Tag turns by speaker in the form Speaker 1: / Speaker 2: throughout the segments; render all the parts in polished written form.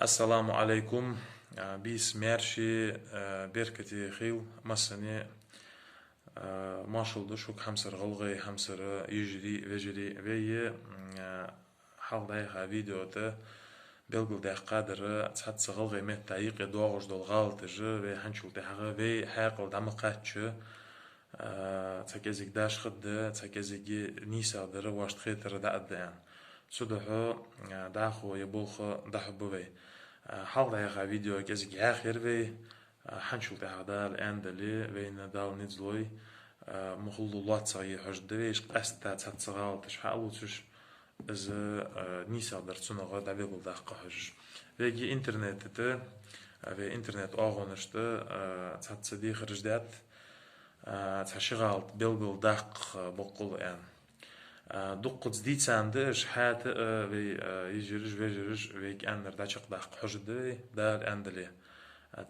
Speaker 1: السلام عليكم. بيس مارشي بيركتي خيل مسني ماشل دشوك همسر غلغي همسر يجري وي حال دايخا فيديو ده بلغل دايخ قادر تحت غلغي مت دايق دوغش دول غالط جو وي هنشول دايخا وي حاقل دمقاتش تاكيزيك داش خد تاكيزيك نيسا در واشت خيتر دا أديان سودحو داخو يبولخ داحو بوي حال دايخا فيديو كيزيك آخر وي هنشول دايخا دال اندلي وين دال نزلوي مخلو لات صغي حجد ويش قاستا تاتسغال تشحالو تش از نيسا در تسونغا دا بيقل داخ حج ويجي انترنت ده وي انترنت آغونشت تاتسدي خرجدات تشغال بيلبل داق بقول ان دقت دي ساندش حات وي يجرج ويجرج ويك انر داشق داق حجد دار اندلي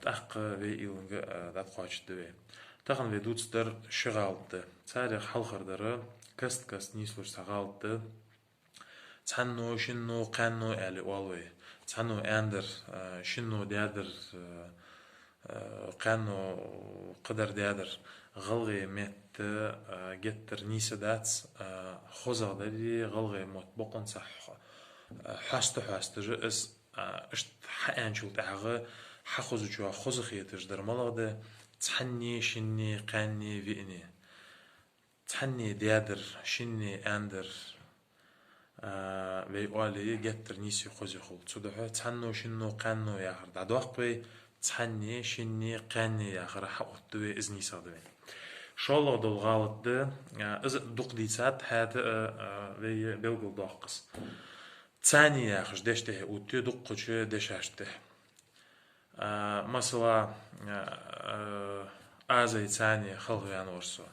Speaker 1: تاق وي يونغ دات قاچ دوي تاخن وي دوتستر شغالت تاريخ حلخردر كست نيسلوش سغالت تانو شنو قانو الي والوي تانو اندر شنو دادر قانو قدر دادر غلغي مت جتر نيسا دات خوزا داري غلغي مت بقن صح حاست جو اس اشت حانشول تاغه حخوز جو خوز خيتش در ملغده تحني شني قاني فيني تحني دادر شني اندر وي اولي جتر نيسي خوزي خول تسودحو تحنو شنو قانو ياخر دادوخبي تحني شني قاني ياخر حقوت وي ازني صادوي شالله دول غالط ده از دوق ديسات هاد وي بلغل دوقس تاني ياخش دشته اوتي دوقچ دشاشته مثلا ازي تاني خلغيان ورسو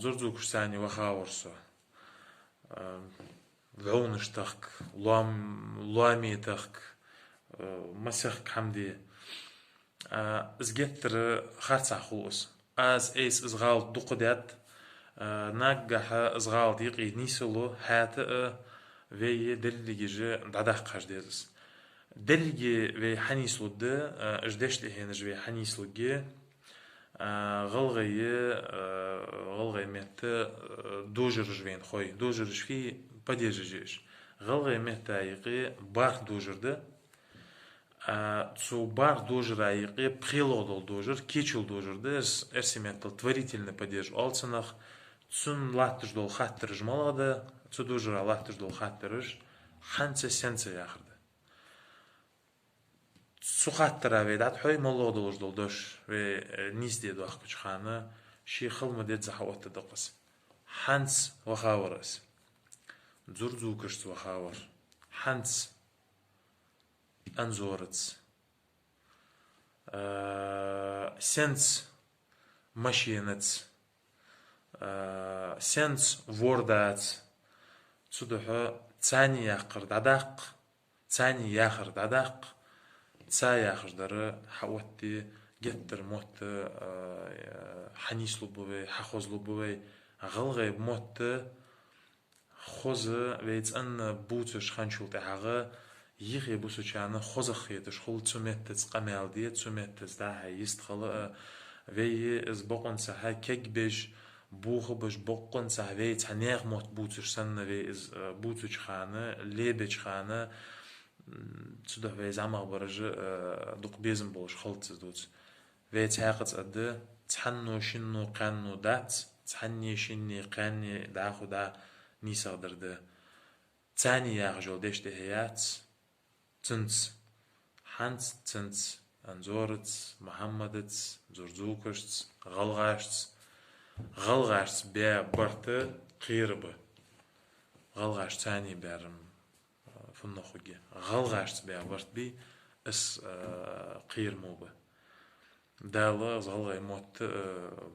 Speaker 1: زرزوكش تاني وخا ورسو وعونشتخك لاميتخك مسخك حمدي ازجتر خارصا خلوص از ايس ازغال دوقدات ناقح ازغال ديقي نيسلو هات وي دلجي جي داداق خجديز دلجي وي حنيسلو ده اجدش لهنج وي حنيسلو جي غلغي مت دوجر جوين خوي دوجر في بديجيش غلغي مت ايقي باخ دوجر ده цу бар дожер айқи прилодол дожер кичул дожер дес эрсиментал творительный падеж алцанах цун латтыш дол хаттырыш малада цу дожер латтыш дол хаттырыш ханца сенца яхырды цу хаттыра ведат хой молодолж дол дош ве низде дуах кучхана ши хылмы дед захаватты дақыс ханц вахаварас дзурзукыш вахавар ханц أنزورتس سنس ماشينتس سنس ورداتس تسودحو تاني ياخر داداق تاني ياخر داداق تا ياخر در حوتي جتر موت حنيس لبوي حخوز لبوي غلغي موت خوز ويت ان بوتش خانشول تاغه يغي بوسوچانه خوزخ يتش خول تسمتس قمال دي تسمتس دا يستخل وي از بقون سها كيكبش بوخ بش بقون سها وي تنيغ موت بوتش سن وي از بوتش خانه ليبش خانه تسدح وي زعما برج دوق بيزم بولش خلط دوت وي تاقت اد تحنو شنو قانو دات تحني شني قاني داخو دا نيسا درده تاني ياغجول ديش دهيات تنس حنس تنس انزورتس محمدتس زرزوكشتس غلغاشتس بيا برت قيرب غلغاش تاني بيرم فنخوجي غلغاشتس بيا برت بي اس قير موبه دالا غلغاي موت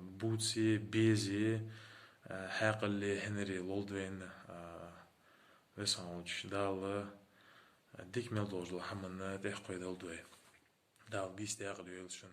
Speaker 1: بوتسي بيزي حاق اللي هنري لولدوين ويسانوش دالا ديك ميل دوجلو حمنا ديح قوي دال دوي دال بيس داغل يلشن